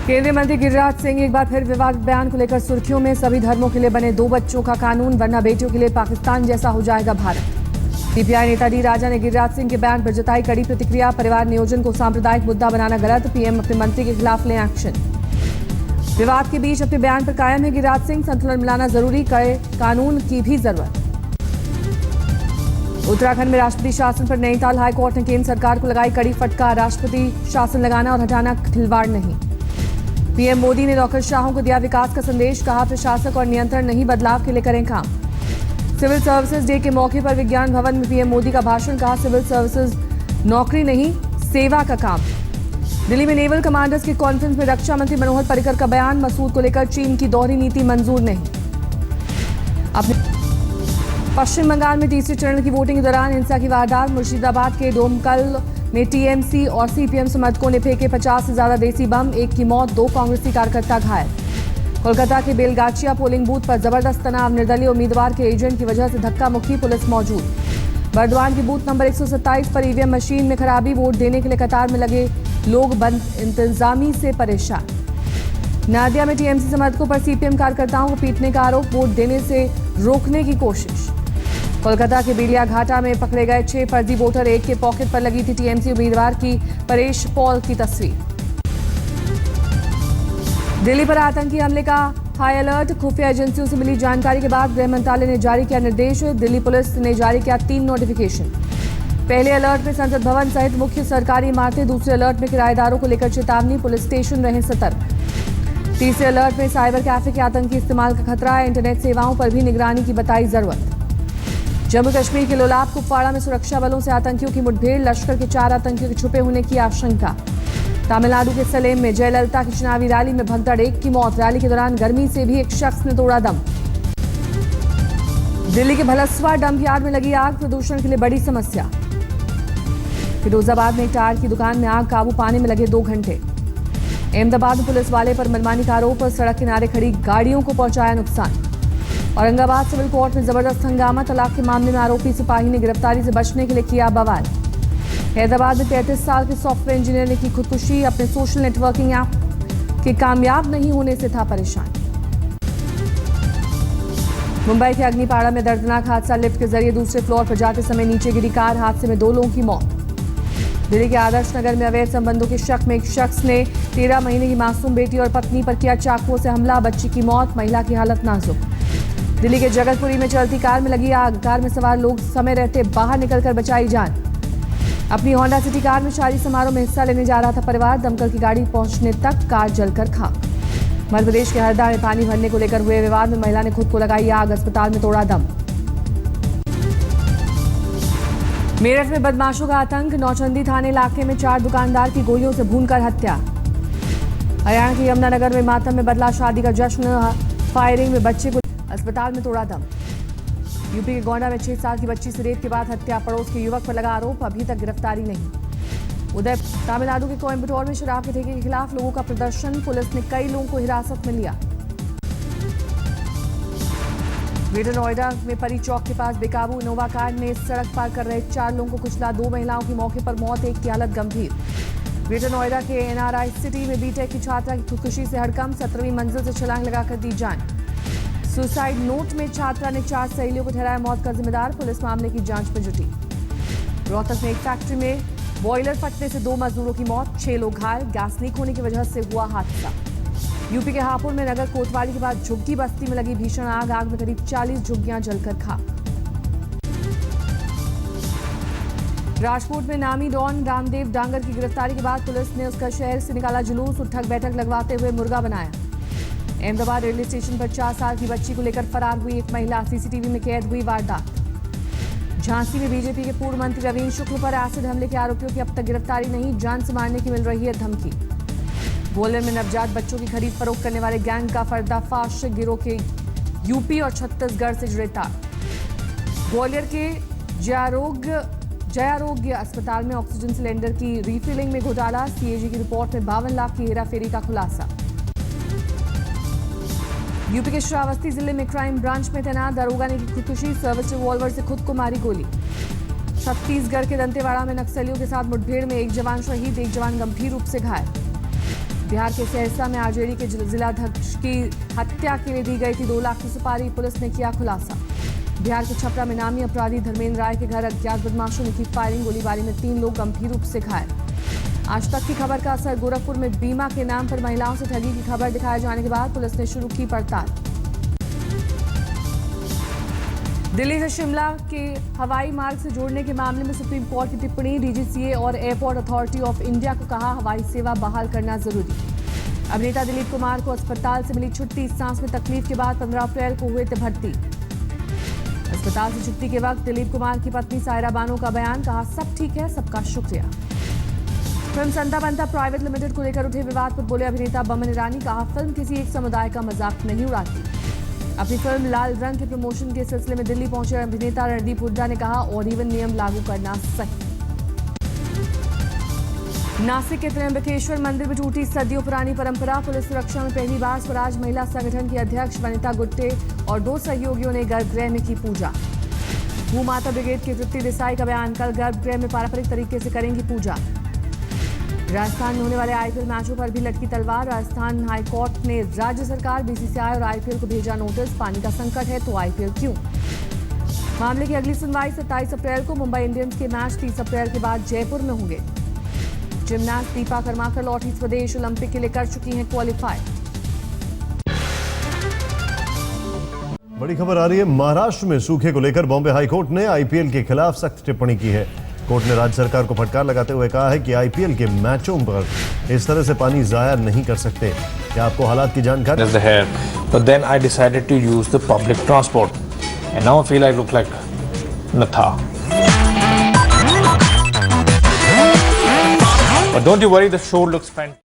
केंद्रीय मंत्री गिरिराज सिंह एक बार फिर विवादित बयान को लेकर सुर्खियों में। सभी धर्मों के लिए बने 2 बच्चों का कानून, वरना बेटियों के लिए पाकिस्तान जैसा हो जाएगा भारत। सीपीआई नेता डी राजा ने गिरिराज सिंह के बयान पर जताई कड़ी प्रतिक्रिया। परिवार नियोजन को सांप्रदायिक मुद्दा बनाना गलत, पीएम अपने मंत्री के खिलाफ लें एक्शन। विवाद के बीच अपने बयान पर कायम है गिरिराज सिंह, संतुलन मिलाना जरूरी, कानून की भी जरूरत। उत्तराखंड में राष्ट्रपति शासन पर नैनीताल हाईकोर्ट ने केंद्र सरकार को लगाई कड़ी फटकार। राष्ट्रपति शासन लगाना और हटाना खिलवाड़ नहीं। पीएम मोदी ने नौकरशाहों को दिया विकास का संदेश, कहा प्रशासक और नियंत्रण नहीं बदलाव के लिए करें काम। सिविल सर्विसेज डे के मौके पर विज्ञान भवन में पीएम मोदी का भाषण, कहा सिविल सर्विसेज नौकरी नहीं सेवा का काम। दिल्ली में नेवल कमांडर्स की कॉन्फ्रेंस में रक्षा मंत्री मनोहर पर्रिकर का बयान, मसूद को लेकर चीन की दोहरी नीति मंजूर नहीं। पश्चिम बंगाल में तीसरे चरण की वोटिंग के दौरान हिंसा की वारदात। मुर्शिदाबाद के डोमकल में टीएमसी और सीपीएम समर्थकों ने फेंके 50 से ज्यादा देसी बम, 1 की मौत, 2 कांग्रेसी कार्यकर्ता घायल। कोलकाता के बेलगाचिया पोलिंग बूथ पर जबरदस्त तनाव, निर्दलीय उम्मीदवार के एजेंट की वजह से धक्का मुक्की, पुलिस मौजूद। बर्दवान के बूथ नंबर 127 पर ईवीएम मशीन में खराबी, वोट देने के लिए कतार में लगे लोग बंद इंतजामी से परेशान। नादिया में टीएमसी समर्थकों पर सीपीएम कार्यकर्ताओं को पीटने का आरोप, वोट देने से रोकने की कोशिश। कोलकाता के बेलिया घाटा में पकड़े गए 6 फर्जी वोटर, 1 के पॉकेट पर लगी थी टीएमसी उम्मीदवार की परेश पॉल की तस्वीर। दिल्ली पर आतंकी हमले का हाई अलर्ट, खुफिया एजेंसियों से मिली जानकारी के बाद गृह मंत्रालय ने जारी किया निर्देश। दिल्ली पुलिस ने जारी किया 3 नोटिफिकेशन। पहले अलर्ट में संसद भवन सहित मुख्य सरकारी इमारतें, दूसरे अलर्ट में किराएदारों को लेकर चेतावनी, पुलिस स्टेशन रहे सतर्क। तीसरे अलर्ट में साइबर कैफे के आतंकी इस्तेमाल का खतरा है, इंटरनेट सेवाओं पर भी निगरानी की बताई जरूरत। जम्मू कश्मीर के लोलाब कुपवाड़ा में सुरक्षा बलों से आतंकियों की मुठभेड़, लश्कर के 4 आतंकियों के छुपे होने की आशंका। तमिलनाडु के सलेम में जयललिता की चुनावी रैली में भगदड़, 1 की मौत, रैली के दौरान गर्मी से भी एक शख्स ने तोड़ा दम। दिल्ली के भलस्वा डंप यार्ड में लगी आग, प्रदूषण के लिए बड़ी समस्या। फिरोजाबाद में एक टायर की दुकान में आग, काबू पाने में लगे 2 घंटे। अहमदाबाद में पुलिस वाले पर मनमानी का आरोप, सड़क किनारे खड़ी गाड़ियों को पहुंचाया नुकसान। औरंगाबाद सिविल कोर्ट में जबरदस्त हंगामा, तलाक के मामले में आरोपी सिपाही ने गिरफ्तारी से बचने के लिए किया बवाल। हैदराबाद में 33 साल के सॉफ्टवेयर इंजीनियर ने की खुदकुशी, अपने सोशल नेटवर्किंग ऐप के कामयाब नहीं होने से था परेशान। मुंबई के अग्निपाड़ा में दर्दनाक हादसा, लिफ्ट के जरिए दूसरे फ्लोर पर जाते समय नीचे गिरी कार, हादसे में 2 लोगों की मौत। दिल्ली के आदर्श नगर में अवैध संबंधों के शक में एक शख्स ने 13 महीने की मासूम बेटी और पत्नी पर किया चाकुओं से हमला, बच्ची की मौत, महिला की हालत नाजुक। दिल्ली के जगतपुरी में चलती कार में लगी आग, कार में सवार लोग समय रहते बाहर निकलकर बचाई जान। अपनी होंडा सिटी कार में शादी समारोह में हिस्सा लेने जा रहा था परिवार, दमकल की गाड़ी पहुंचने तक कार जलकर खाक। मध्य प्रदेश के हरदा में पानी भरने को लेकर हुए विवाद में महिला ने खुद को लगाई आग, अस्पताल में तोड़ा दम। मेरठ में बदमाशों का आतंक, नौचंदी थाने इलाके में 4 दुकानदार की गोलियों से भूनकर हत्या। हरियाणा के यमुनानगर में मातम में बदला शादी का जश्न, फायरिंग में बच्चे को अस्पताल में तोड़ा दम। यूपी के गोंडा में 6 साल की बच्ची से रेप के बाद हत्या, पड़ोस के युवक पर लगा आरोप, अभी तक गिरफ्तारी नहीं। तमिलनाडु के कोयम्बटूर में शराब के ठेके के खिलाफ लोगों का प्रदर्शन, पुलिस ने कई लोगों को हिरासत में लिया। ग्रेटर नोएडा में परी चौक के पास बेकाबू इनोवा कार ने सड़क पार कर रहे 4 लोगों को कुचला, 2 महिलाओं की मौके पर मौत, 1 की हालत गंभीर। ग्रेटर नोएडा के एनआरआई सिटी में बीटेक की छात्रा की खुदकुशी से हड़कंप, 17वीं मंजिल से छलांग लगाकर दी जान। सुसाइड नोट में छात्रा ने 4 सहेलियों को ठहराया मौत का जिम्मेदार, पुलिस मामले की जांच में जुटी। रोहतक में एक फैक्ट्री में बॉयलर फटने से 2 मजदूरों की मौत, 6 लोग घायल, गैस लीक होने की वजह से हुआ हादसा। यूपी के हापुड़ में नगर कोतवाली के बाद झुग्गी बस्ती में लगी भीषण आग, आग में करीब 40 झुग्गियां जलकर खाक। राजकोट में नामी डॉन रामदेव डांगर की गिरफ्तारी के बाद पुलिस ने उसका शहर से निकाला जुलूस, उठक बैठक लगवाते हुए मुर्गा बनाया। अहमदाबाद रेलवे स्टेशन पर 4 साल की बच्ची को लेकर फरार हुई एक महिला, सीसीटीवी में कैद हुई वारदात। झांसी में बीजेपी के पूर्व मंत्री रवींद्र शुक्ल पर एसिड हमले के आरोपियों की अब तक गिरफ्तारी नहीं, जान से मारने की मिल रही है धमकी। ग्वालियर में नवजात बच्चों की खरीद फरोख्त करने वाले गैंग का पर्दाफाश, गिरोह के यूपी और छत्तीसगढ़ से जुड़े तार। ग्वालियर के जयारोग्य अस्पताल में ऑक्सीजन सिलेंडर की रिफिलिंग में घोटाला, सीएजी की रिपोर्ट में 52 लाख की हेराफेरी का खुलासा। यूपी के श्रावस्ती जिले में क्राइम ब्रांच में तैनात दरोगा ने की खुदकुशी, सर्विस रिवॉल्वर से खुद को मारी गोली। छत्तीसगढ़ के दंतेवाड़ा में नक्सलियों के साथ मुठभेड़ में 1 जवान शहीद, 1 जवान गंभीर रूप से घायल। बिहार के सहरसा में आरजेडी के जिलाध्यक्ष की हत्या के लिए दी गई थी 2 लाख की सुपारी, पुलिस ने किया खुलासा। बिहार के छपरा में नामी अपराधी धर्मेंद्र राय के घर अज्ञात बदमाशों ने की फायरिंग, गोलीबारी में 3 लोग गंभीर रूप से घायल। आज तक की खबर का असर, गोरखपुर में बीमा के नाम पर महिलाओं से ठगी की खबर दिखाए जाने के बाद पुलिस ने शुरू की पड़ताल। दिल्ली से शिमला के हवाई मार्ग से जोड़ने के मामले में सुप्रीम कोर्ट की टिप्पणी, डीजीसीए और एयरपोर्ट अथॉरिटी ऑफ इंडिया को कहा हवाई सेवा बहाल करना जरूरी। अभिनेता दिलीप कुमार को अस्पताल से मिली छुट्टी, सांस में तकलीफ के बाद 15 अप्रैल को हुए थे भर्ती। अस्पताल से छुट्टी के वक्त दिलीप कुमार की पत्नी सायरा बानो का बयान, कहा सब ठीक है, सबका शुक्रिया। फिल्म संता बंता प्राइवेट लिमिटेड को लेकर उठे विवाद पर बोले अभिनेता बमन ईरानी, कहा फिल्म किसी एक समुदाय का मजाक नहीं उड़ाती। अपनी फिल्म लाल रंग के प्रमोशन के सिलसिले में दिल्ली पहुंचे अभिनेता रणदीप हुड्डा ने कहा और इवन नियम लागू करना सही। नासिक के त्र्यंबकेश्वर मंदिर में टूटी सदियों पुरानी परंपरा, पुलिस सुरक्षा में पहली बार स्वराज महिला संगठन की अध्यक्ष वनिता गुट्टे और 2 सहयोगियों ने गर्भगृह में की पूजा। भूमाता ब्रिगेड की तृप्ति देसाई का बयान, कल गर्भगृह में पारंपरिक तरीके से करेंगी पूजा। राजस्थान में होने वाले आईपीएल मैचों पर भी लटकी तलवार, राजस्थान हाईकोर्ट ने राज्य सरकार, बीसीसीआई और आईपीएल को भेजा नोटिस, पानी का संकट है तो आईपीएल क्यों। मामले की अगली सुनवाई 27 अप्रैल को, मुंबई इंडियंस के मैच 30 अप्रैल के बाद जयपुर में होंगे। जिमनास्ट दीपा कर्माकर लौटी स्वदेश, ओलंपिक के लिए कर चुकी हैं क्वालिफाई। बड़ी खबर आ रही है, महाराष्ट्र में सूखे को लेकर बॉम्बे हाईकोर्ट ने आईपीएल के खिलाफ सख्त टिप्पणी की है। कोर्ट ने राज्य सरकार को फटकार लगाते हुए कहा है कि आईपीएल के मैचों पर इस तरह से पानी जाया नहीं कर सकते। क्या आपको हालात की जानकारी है? But then I decided to use the public transport, and now I feel I look like Natha. But don't you worry, the show looks fantastic.